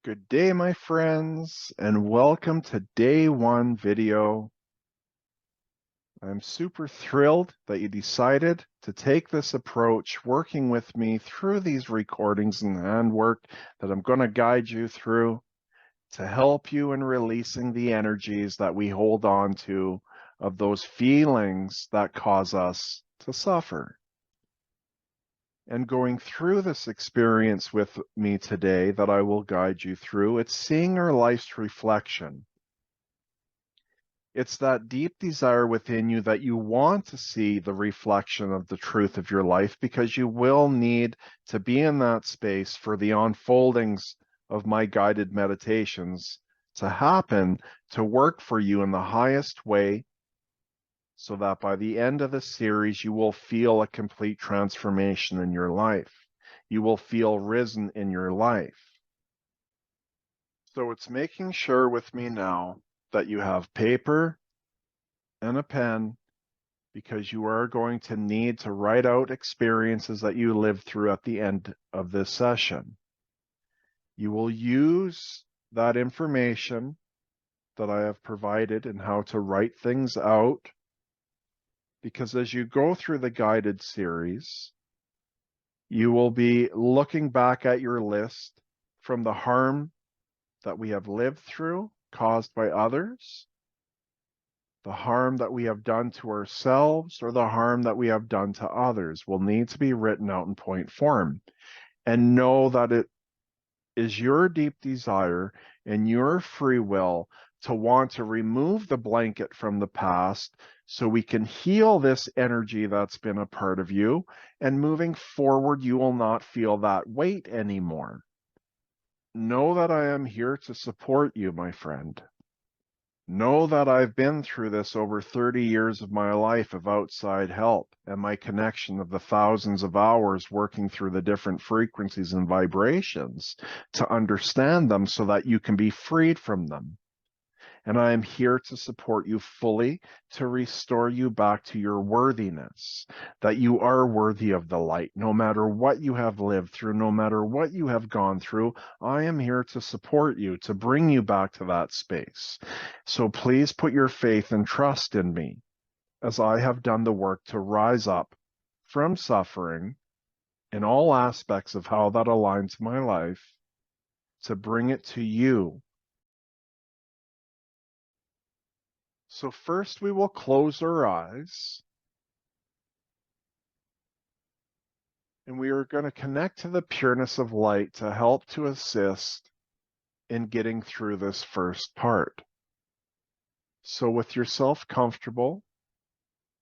Good day, my friends, and welcome to day one video. I'm super thrilled that you decided to take this approach, working with me through these recordings and handwork that I'm going to guide you through to help you in releasing the energies that we hold on to of those feelings that cause us to suffer. And going through this experience with me today that I will guide you through, it's seeing our life's reflection. It's that deep desire within you that you want to see the reflection of the truth of your life, because you will need to be in that space for the unfoldings of my guided meditations to happen, to work for you in the highest way, so that by the end of the series, you will feel a complete transformation in your life. You will feel risen in your life. So it's making sure with me now that you have paper and a pen, because you are going to need to write out experiences that you lived through at the end of this session. You will use that information that I have provided and how to write things out, because as you go through the guided series, you will be looking back at your list from the harm that we have lived through caused by others, the harm that we have done to ourselves, or the harm that we have done to others will need to be written out in point form. And know that it is your deep desire and your free will to want to remove the blanket from the past so we can heal this energy that's been a part of you, and moving forward you will not feel that weight anymore. Know that I am here to support you, my friend. Know that I've been through this over 30 years of my life of outside help, and my connection of the thousands of hours working through the different frequencies and vibrations to understand them so that you can be freed from them. And I am here to support you fully, to restore you back to your worthiness, that you are worthy of the light. No matter what you have lived through, no matter what you have gone through, I am here to support you, to bring you back to that space. So please put your faith and trust in me, as I have done the work to rise up from suffering in all aspects of how that aligns my life, to bring it to you. So first we will close our eyes, and we are going to connect to the pureness of light to help to assist in getting through this first part. So with yourself comfortable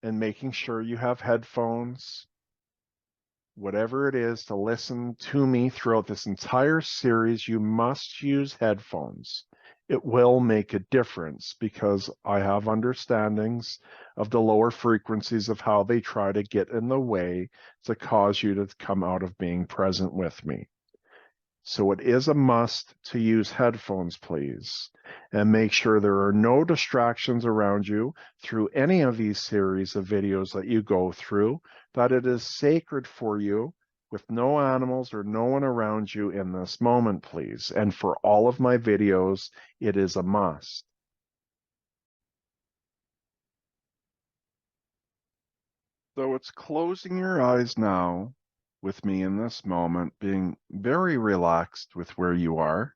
and making sure you have headphones, whatever it is to listen to me throughout this entire series, you must use headphones. It will make a difference, because I have understandings of the lower frequencies of how they try to get in the way to cause you to come out of being present with me. So it is a must to use headphones, please, and make sure there are no distractions around you through any of these series of videos that you go through, that it is sacred for you, with no animals or no one around you in this moment, please. And for all of my videos, it is a must. So it's closing your eyes now with me in this moment, being very relaxed with where you are.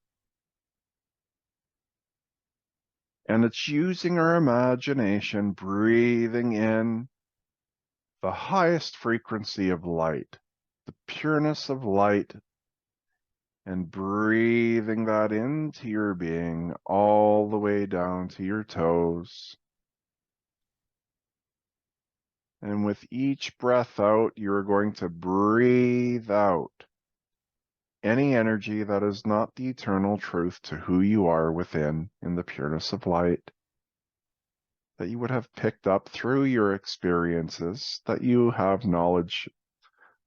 And it's using our imagination, breathing in the highest frequency of light, the pureness of light, and breathing that into your being all the way down to your toes. And with each breath out, you're going to breathe out any energy that is not the eternal truth to who you are within in the pureness of light, that you would have picked up through your experiences, that you have knowledge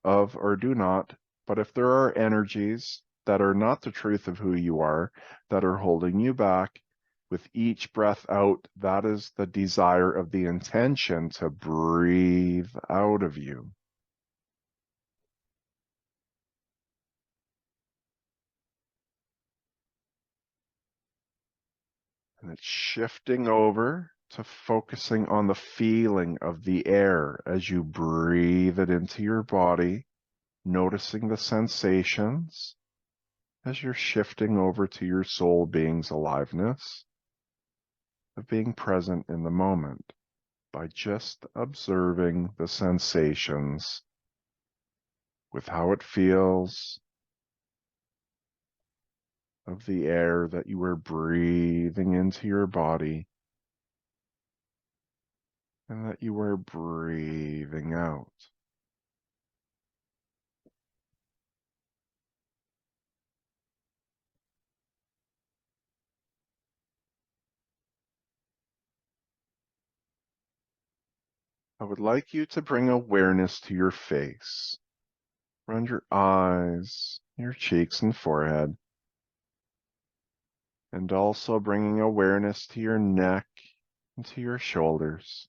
of or do not. But if there are energies that are not the truth of who you are, that are holding you back, with each breath out, that is the desire of the intention to breathe out of you. And it's shifting over to focusing on the feeling of the air as you breathe it into your body, noticing the sensations as you're shifting over to your soul being's aliveness of being present in the moment by just observing the sensations with how it feels of the air that you are breathing into your body and that you are breathing out. I would like you to bring awareness to your face, around your eyes, your cheeks and forehead, and also bringing awareness to your neck and to your shoulders.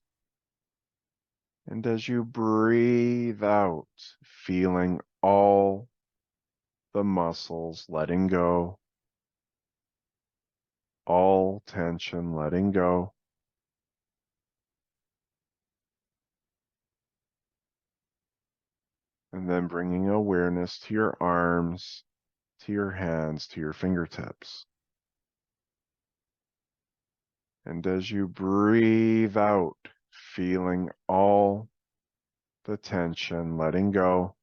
And as you breathe out, feeling all the muscles letting go, all tension letting go. And then bringing awareness to your arms, to your hands, to your fingertips. And as you breathe out, feeling all the tension letting go,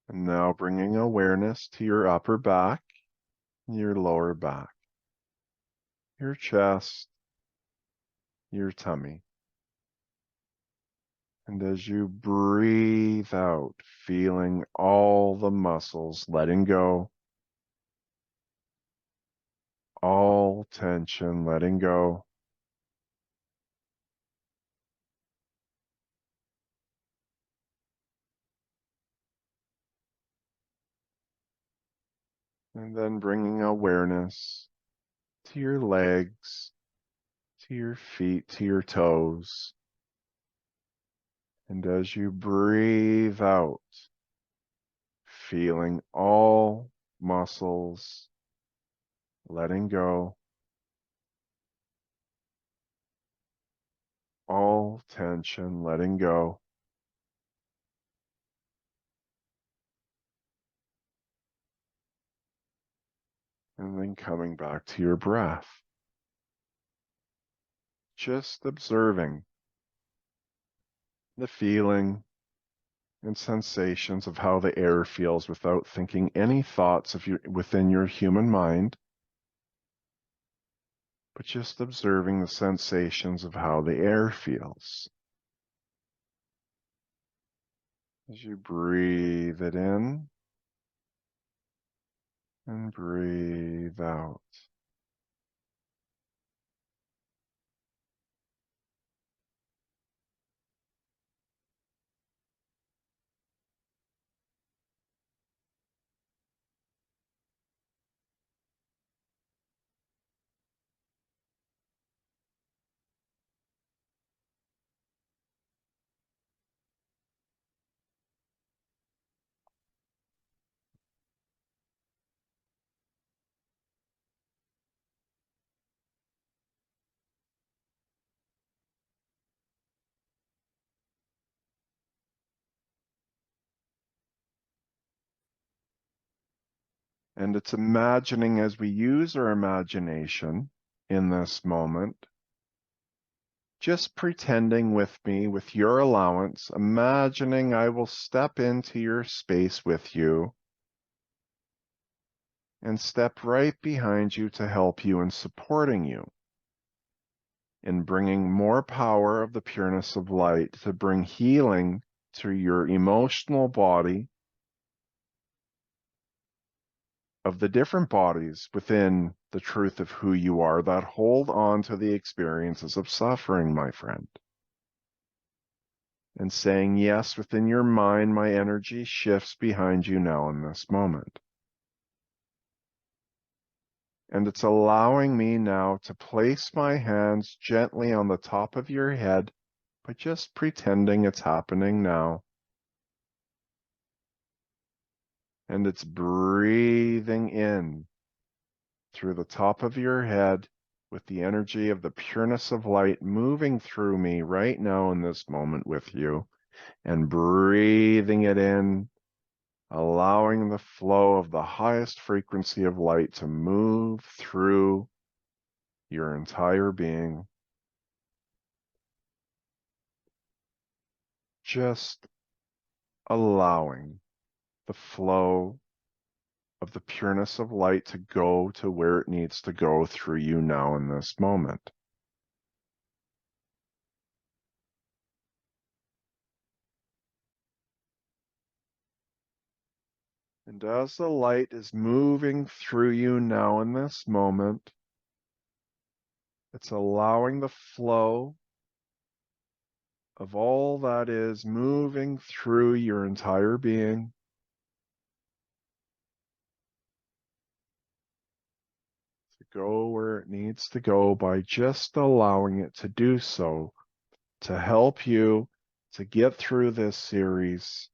and now bringing awareness to your upper back, your lower back, your chest, your tummy. And as you breathe out, feeling all the muscles letting go, all tension letting go, and then bringing awareness to your legs, to your feet, to your toes. And as you breathe out, feeling all muscles letting go, all tension letting go, and then coming back to your breath. Just observing the feeling and sensations of how the air feels without thinking any thoughts of you within your human mind, but just observing the sensations of how the air feels. As you breathe it in and breathe out. And it's imagining as we use our imagination in this moment, just pretending with me, with your allowance, imagining I will step into your space with you and step right behind you to help you in supporting you, in bringing more power of the pureness of light to bring healing to your emotional body, of the different bodies within the truth of who you are that hold on to the experiences of suffering, my friend. And saying yes within your mind, my energy shifts behind you now in this moment. And it's allowing me now to place my hands gently on the top of your head, by just pretending it's happening now. And it's breathing in through the top of your head with the energy of the pureness of light moving through me right now in this moment with you, and breathing it in, allowing the flow of the highest frequency of light to move through your entire being. Just allowing the flow of the pureness of light to go to where it needs to go through you now in this moment. And as the light is moving through you now in this moment, it's allowing the flow of all that is moving through your entire being to go where it needs to go by just allowing it to do so, to help you to get through this series.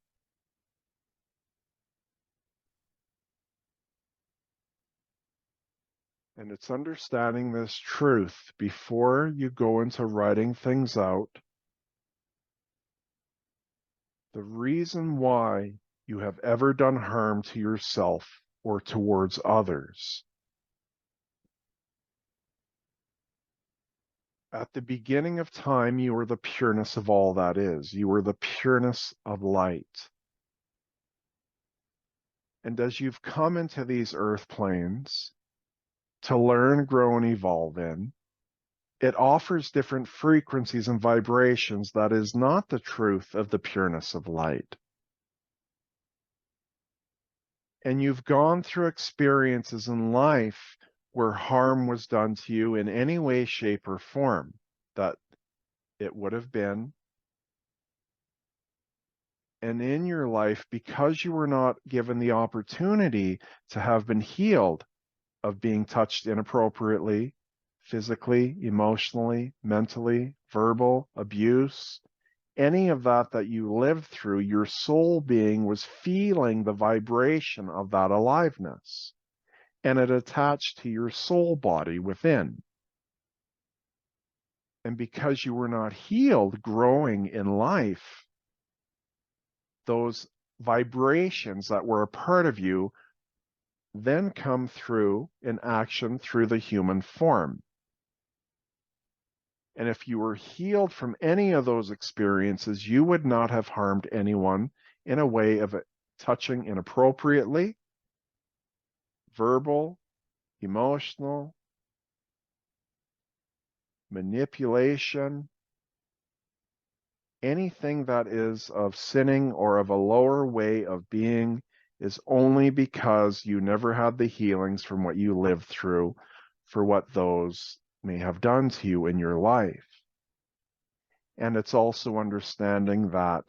And it's understanding this truth before you go into writing things out. The reason why you have ever done harm to yourself or towards others. At the beginning of time, you were the pureness of all that is. You were the pureness of light. And as you've come into these earth planes to learn, grow, and evolve in, it offers different frequencies and vibrations that is not the truth of the pureness of light. And you've gone through experiences in life where harm was done to you in any way, shape, or form that it would have been. And in your life, because you were not given the opportunity to have been healed of being touched inappropriately, physically, emotionally, mentally, verbal, abuse, any of that you lived through, your soul being was feeling the vibration of that aliveness, and it attached to your soul body within. And because you were not healed growing in life, those vibrations that were a part of you then come through in action through the human form. And if you were healed from any of those experiences, you would not have harmed anyone in a way of touching inappropriately, verbal, emotional, manipulation, anything that is of sinning or of a lower way of being is only because you never had the healings from what you lived through for what those may have done to you in your life. And it's also understanding that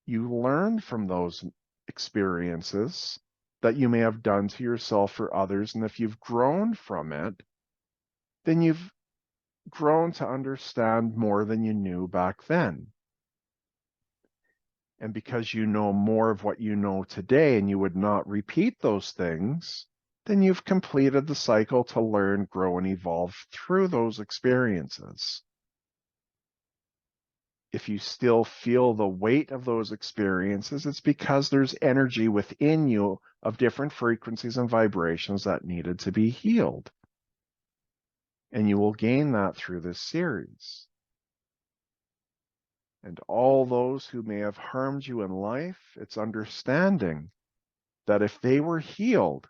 you learn from those experiences that you may have done to yourself or others. And if you've grown from it, then you've grown to understand more than you knew back then. And because you know more of what you know today and you would not repeat those things, then you've completed the cycle to learn, grow, and evolve through those experiences. If you still feel the weight of those experiences, it's because there's energy within you of different frequencies and vibrations that needed to be healed. And you will gain that through this series. And all those who may have harmed you in life, it's understanding that if they were healed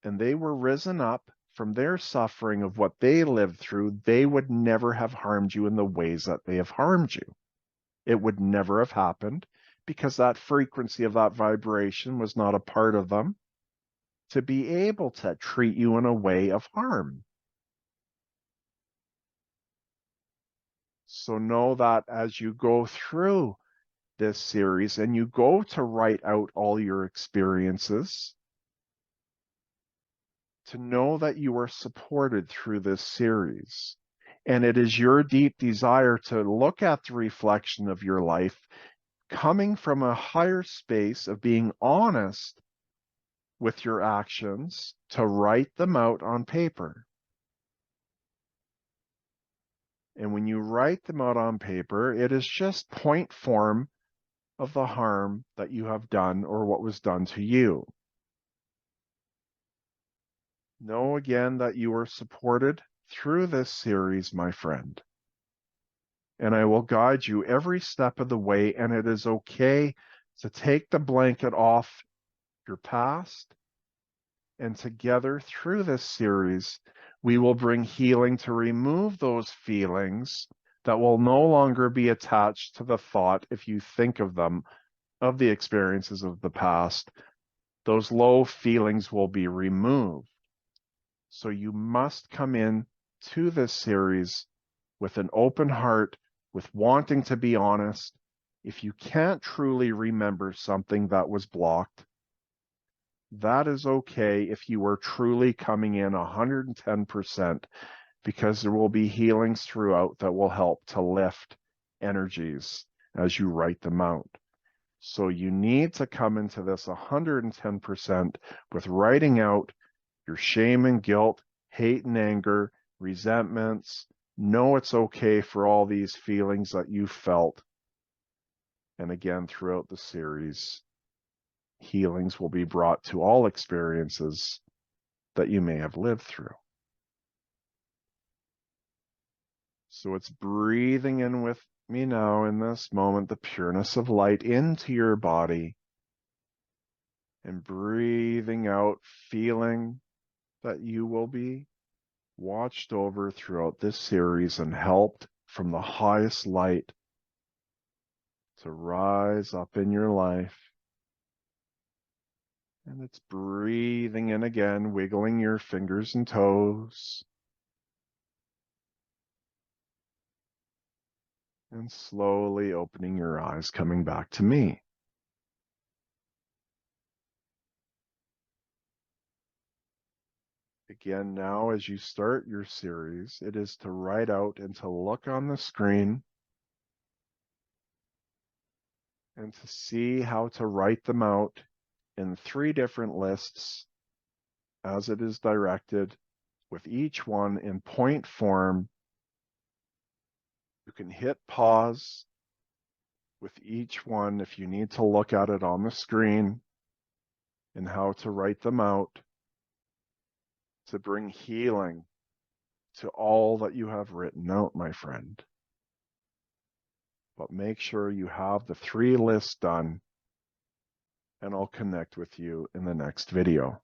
and they were risen up from their suffering of what they lived through, they would never have harmed you in the ways that they have harmed you. It would never have happened because that frequency of that vibration was not a part of them to be able to treat you in a way of harm. So know that as you go through this series and you go to write out all your experiences, to know that you are supported through this series And it is your deep desire to look at the reflection of your life coming from a higher space of being honest with your actions, to write them out on paper. And when you write them out on paper, it is just point form of the harm that you have done or what was done to you. Know again that you are supported through this series, my friend. And I will guide you every step of the way, and it is okay to take the blanket off your past. And together through this series, we will bring healing to remove those feelings that will no longer be attached to the thought, if you think of them, of the experiences of the past. Those low feelings will be removed. So you must come in to this series with an open heart, with wanting to be honest. If you can't truly remember something that was blocked, that is okay if you are truly coming in 110%, because there will be healings throughout that will help to lift energies as you write them out. So you need to come into this 110% with writing out your shame and guilt, hate and anger, resentments. Know it's okay for all these feelings that you felt. And again, throughout the series, healings will be brought to all experiences that you may have lived through. So it's breathing in with me now in this moment, the pureness of light into your body, and breathing out, feeling that you will be watched over throughout this series and helped from the highest light to rise up in your life. And it's breathing in again, wiggling your fingers and toes. And slowly opening your eyes, coming back to me. Again, now as you start your series, it is to write out and to look on the screen and to see how to write them out in 3 different lists as it is directed, with each one in point form. You can hit pause with each one if you need to look at it on the screen and how to write them out to bring healing to all that you have written out, my friend. But make sure you have the 3 lists done, and I'll connect with you in the next video.